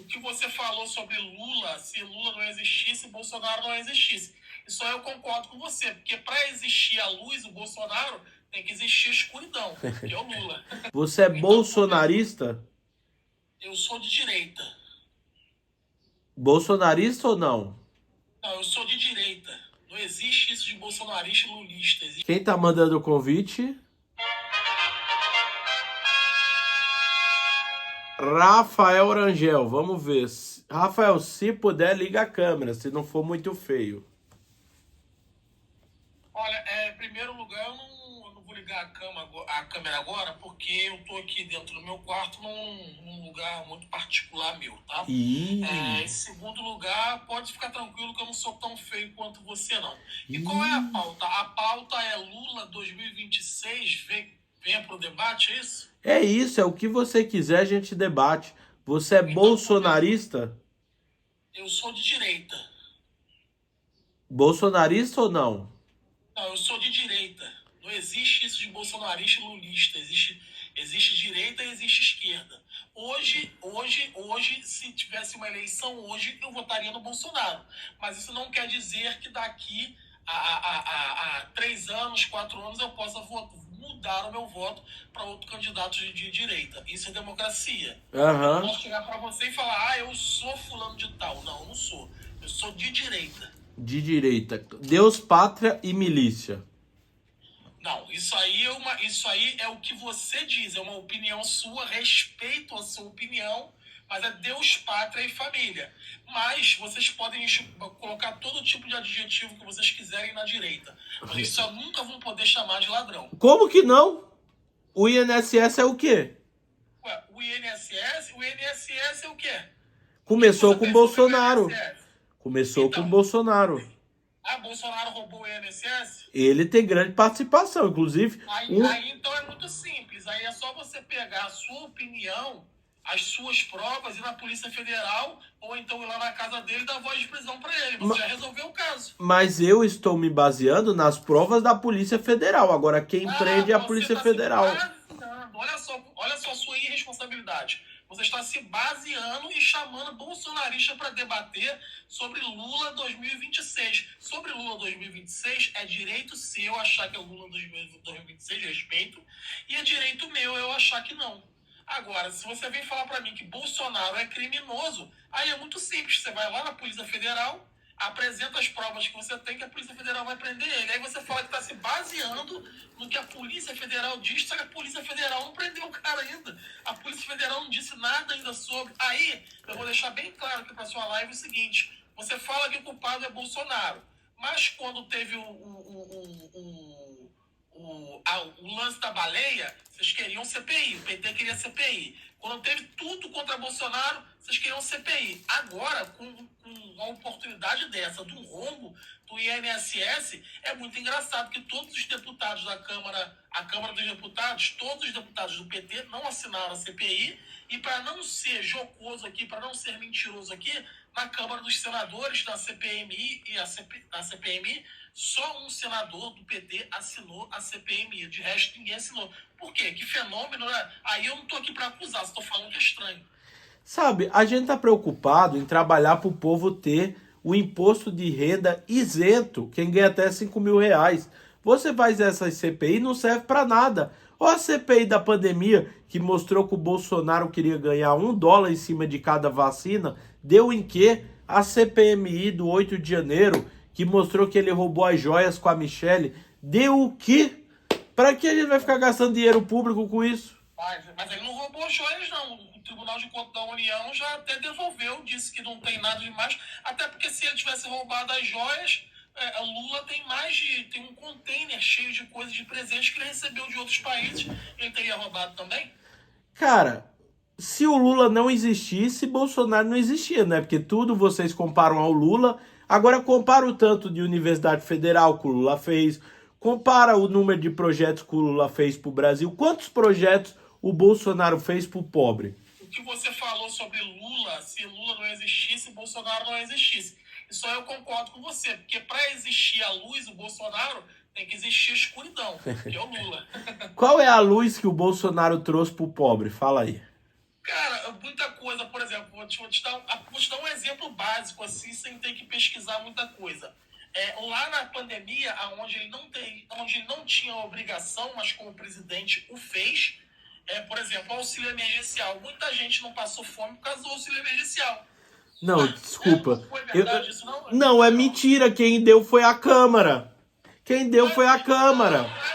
que você falou sobre Lula, se Lula não existisse, Bolsonaro não existisse. Isso aí eu concordo com você, porque para existir a luz, o Bolsonaro, tem que existir a escuridão, que é o Lula. Você é Então, bolsonarista? eu sou de direita. Bolsonarista ou não? Não, eu sou de direita. Não existe isso de bolsonarista e lulista. Existe... Quem tá mandando o convite? Rafael Rangel, vamos ver. Rafael, se puder, liga a câmera, se não for muito feio. Olha, em primeiro lugar, eu não vou ligar a câmera agora, porque eu tô aqui dentro do meu quarto num lugar muito particular meu, tá? Ih, Em segundo lugar, pode ficar tranquilo que eu não sou tão feio quanto você, não. E qual é a ih. pauta? A pauta é Lula 2026, venha pro debate, é isso? É isso, é o que você quiser, a gente debate. Você é Então, bolsonarista? eu sou de direita. Bolsonarista ou não? Não, eu sou de direita. Não existe isso de bolsonarista e lulista. Existe direita e existe esquerda. Hoje, se tivesse uma eleição hoje, eu votaria no Bolsonaro. Mas isso não quer dizer que daqui a 3 anos, 4 anos, eu possa mudar o meu voto para outro candidato de direita. Isso é democracia. Eu não Aham. posso chegar para você e falar, eu sou fulano de tal. Não, eu não sou. Eu sou de direita. De direita. Deus, pátria e milícia. Não, isso aí é o que você diz, é uma opinião sua, respeito a sua opinião, mas é Deus, pátria e família. Mas vocês podem colocar todo tipo de adjetivo que vocês quiserem na direita. Vocês só nunca vão poder chamar de ladrão. Como que não? O INSS é o quê? Ué, o INSS é o quê? O que Começou você com tem sobre o Bolsonaro. INSS? Começou com Então, Bolsonaro. Bolsonaro roubou o INSS? Ele tem grande participação, inclusive. Aí então é muito simples. Aí é só você pegar a sua opinião, as suas provas, ir na Polícia Federal, ou então ir lá na casa dele e dar voz de prisão para ele. Você já resolveu o caso. Mas eu estou me baseando nas provas da Polícia Federal. Agora, quem prende é a Você Polícia está se Federal. baseando. Olha só a sua irresponsabilidade. Você está se baseando e chamando bolsonarista para debater sobre Lula 2026. Sobre Lula 2026, é direito seu achar que é o Lula 2026, respeito, e é direito meu eu achar que não. Agora, se você vem falar para mim que Bolsonaro é criminoso, aí é muito simples. Você vai lá na Polícia Federal, apresenta as provas que você tem, que a Polícia Federal vai prender ele. Aí você fala que está se baseando no que a Polícia Federal diz, só que a Polícia Federal não prendeu o cara ainda. A Polícia Federal não disse nada ainda sobre. Aí, eu vou deixar bem claro aqui para sua live o seguinte: você fala que o culpado é Bolsonaro, mas quando teve o lance da baleia, vocês queriam CPI, o PT queria CPI. Quando teve tudo contra Bolsonaro, vocês queriam CPI. Agora, com uma oportunidade dessa, do rombo do INSS, é muito engraçado que todos os deputados da Câmara, a Câmara dos Deputados, todos os deputados do PT não assinaram a CPI, e para não ser jocoso aqui, para não ser mentiroso aqui, na Câmara dos Senadores, da CPMI e da CPMI, só um senador do PT assinou a CPMI. De resto, ninguém assinou. Por quê? Que fenômeno, né? Aí eu não tô aqui para acusar, só tô falando que é estranho. Sabe, a gente tá preocupado em trabalhar para o povo ter o imposto de renda isento, quem ganha até 5 mil reais. Você faz essa CPI, não serve para nada. Ou a CPI da pandemia, que mostrou que o Bolsonaro queria ganhar US$ 1 em cima de cada vacina, deu em quê? A CPMI do 8 de janeiro, que mostrou que ele roubou as joias com a Michelle, deu o quê? Para que a gente vai ficar gastando dinheiro público com isso? Mas ele não roubou joias, não. O Tribunal de Contas da União já até devolveu, disse que não tem nada demais. Até porque se ele tivesse roubado as joias, a Lula tem um container cheio de coisas de presentes que ele recebeu de outros países. Ele teria roubado também? Cara, se o Lula não existisse, Bolsonaro não existia, né? Porque tudo vocês comparam ao Lula. Agora compara o tanto de Universidade Federal que o Lula fez, compara o número de projetos que o Lula fez pro Brasil. Quantos projetos o Bolsonaro fez pro pobre? O que você falou sobre Lula, se Lula não existisse, Bolsonaro não existisse. Isso aí eu concordo com você, porque para existir a luz, o Bolsonaro, tem que existir a escuridão, que é o Lula. Qual é a luz que o Bolsonaro trouxe pro pobre? Fala aí. Cara, muita coisa, por exemplo, vou te dar um exemplo básico, assim, sem ter que pesquisar muita coisa. Lá na pandemia, onde ele não tinha obrigação, mas como o presidente o fez, por exemplo, auxílio emergencial. Muita gente não passou fome por causa do auxílio emergencial. Não, desculpa. Não foi verdade isso, não? Não, é mentira. Quem deu foi a Câmara. Quem deu foi a Câmara. Não, assim.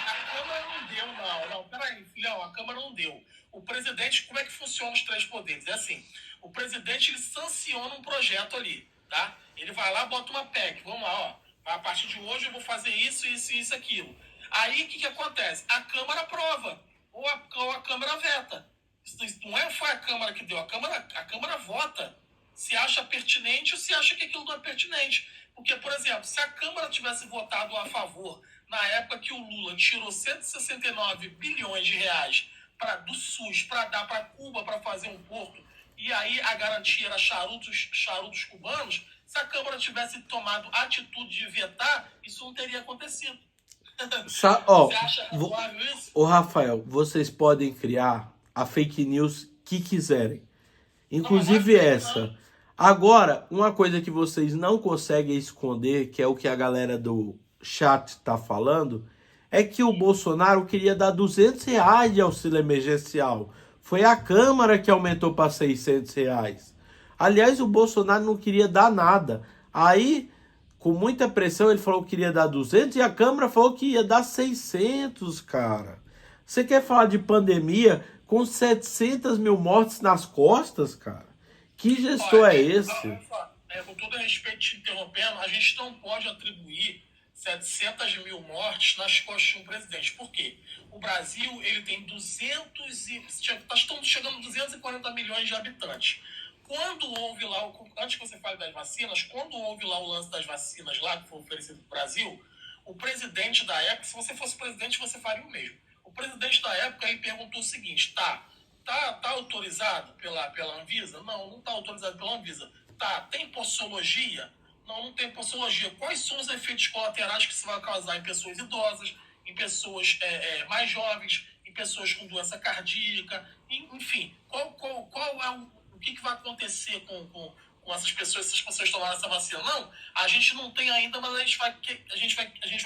A Câmara não deu, não. Não, peraí, filhão, a Câmara não deu. O presidente, como é que funciona os três poderes? É assim, o presidente, ele sanciona um projeto ali, tá? Ele vai lá, bota uma PEC. Vamos lá, ó. A partir de hoje eu vou fazer isso, isso, isso, aquilo. Aí, o que acontece? A Câmara aprova. Ou a Câmara veta. Isso não foi a Câmara que deu. A Câmara vota se acha pertinente ou se acha que aquilo não é pertinente. Porque, por exemplo, se a Câmara tivesse votado a favor na época que o Lula tirou 169 bilhões de reais do SUS para dar para Cuba para fazer um porto, e aí a garantia era charutos cubanos, se a Câmara tivesse tomado a atitude de vetar, isso não teria acontecido. Ó, Você acha razoável isso? ô Rafael, vocês podem criar a fake news que quiserem. Inclusive Não, essa. Agora, uma coisa que vocês não conseguem esconder, que é o que a galera do chat tá falando, é que o Bolsonaro queria dar R$ 200 de auxílio emergencial. Foi a Câmara que aumentou para R$ 600. Aliás, o Bolsonaro não queria dar nada. Aí, com muita pressão, ele falou que queria dar 200 e a Câmara falou que ia dar 600, cara. Você quer falar de pandemia com 700 mil mortes nas costas, cara? Que gestor é esse? Com todo respeito te interrompendo, a gente não pode atribuir 700 mil mortes nas costas de um presidente. Por quê? O Brasil, ele tem estamos chegando a 240 milhões de habitantes. Quando houve lá, antes que você fale das vacinas, quando houve lá o lance das vacinas lá, que foi oferecido para o Brasil, o presidente da época, se você fosse presidente, você faria o mesmo. O presidente da época, ele perguntou o seguinte, tá autorizado pela Anvisa? Não está autorizado pela Anvisa. Tem possologia? Não tem possologia. Quais são os efeitos colaterais que isso vai causar em pessoas idosas, em pessoas mais jovens, em pessoas com doença cardíaca? Enfim, qual é o que vai acontecer com essas pessoas, se as pessoas tomarem essa vacina? Não, a gente não tem ainda, mas a gente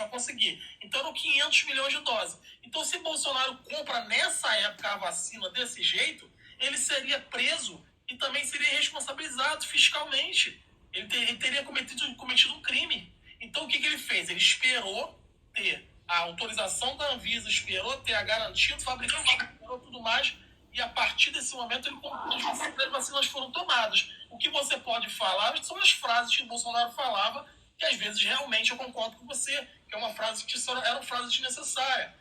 vai conseguir. Então, eram 500 milhões de doses. Então, se Bolsonaro compra nessa época a vacina desse jeito, ele seria preso e também seria responsabilizado fiscalmente. Ele teria cometido um crime. Então, o que ele fez? Ele esperou ter a autorização da Anvisa, esperou ter a garantia do fabricante, esperou tudo mais, e a partir desse momento as vacinas foram tomadas. O que você pode falar são as frases que o Bolsonaro falava, que às vezes realmente eu concordo com você, que é uma frase que eram frases desnecessárias.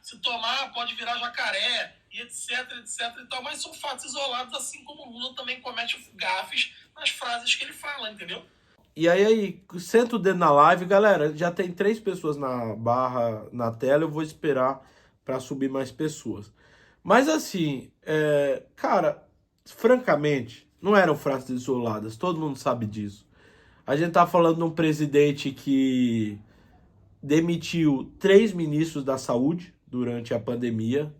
Se tomar pode virar jacaré, e etc, etc e tal, mas são fatos isolados, assim como o Lula também comete gafes nas frases que ele fala, entendeu? E aí, senta o dedo na live, galera, já tem 3 pessoas na barra, na tela, eu vou esperar para subir mais pessoas. Mas assim, cara, francamente, não eram frases isoladas, todo mundo sabe disso. A gente tá falando de um presidente que demitiu 3 ministros da saúde durante a pandemia.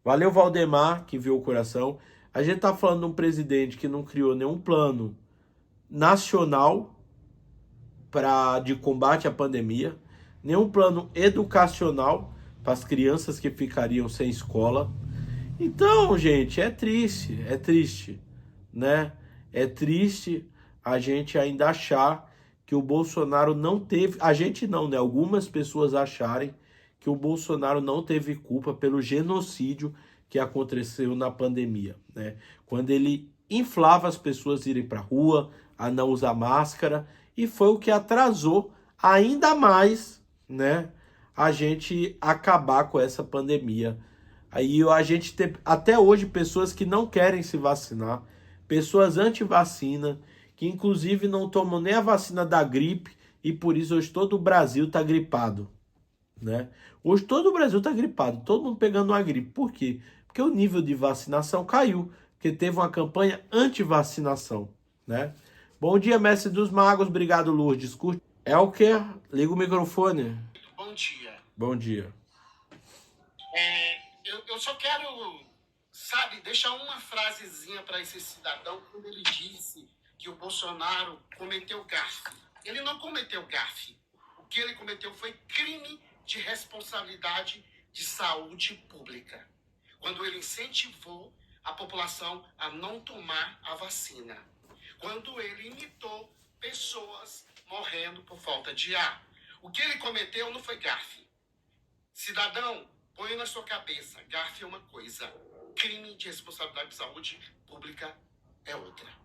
Valeu, Valdemar, que viu o coração. A gente tá falando de um presidente que não criou nenhum plano nacional de combate à pandemia, nenhum plano educacional para as crianças que ficariam sem escola. Então, gente, é triste, né? É triste a gente ainda achar que o Bolsonaro não teve... A gente não, né? Algumas pessoas acharem que o Bolsonaro não teve culpa pelo genocídio que aconteceu na pandemia, né? Quando ele inflava as pessoas a irem para a rua, a não usar máscara, e foi o que atrasou ainda mais, né, a gente acabar com essa pandemia. Aí a gente tem até hoje pessoas que não querem se vacinar, pessoas anti-vacina, que inclusive não tomam nem a vacina da gripe, e por isso hoje todo o Brasil está gripado, né? Hoje todo o Brasil está gripado, todo mundo pegando uma gripe. Por quê? Porque o nível de vacinação caiu, porque teve uma campanha anti-vacinação, né? Bom dia, mestre dos magos, obrigado, Lourdes. Curte. Elker, liga o microfone. Bom dia. Bom dia. Eu só quero sabe, deixar uma frasezinha para esse cidadão quando ele disse que o Bolsonaro cometeu gafe. Ele não cometeu gafe. O que ele cometeu foi crime de responsabilidade de saúde pública, quando ele incentivou a população a não tomar a vacina, quando ele imitou pessoas morrendo por falta de ar. O que ele cometeu não foi gafe. Cidadão, põe na sua cabeça, gafe é uma coisa, crime de responsabilidade de saúde pública é outra.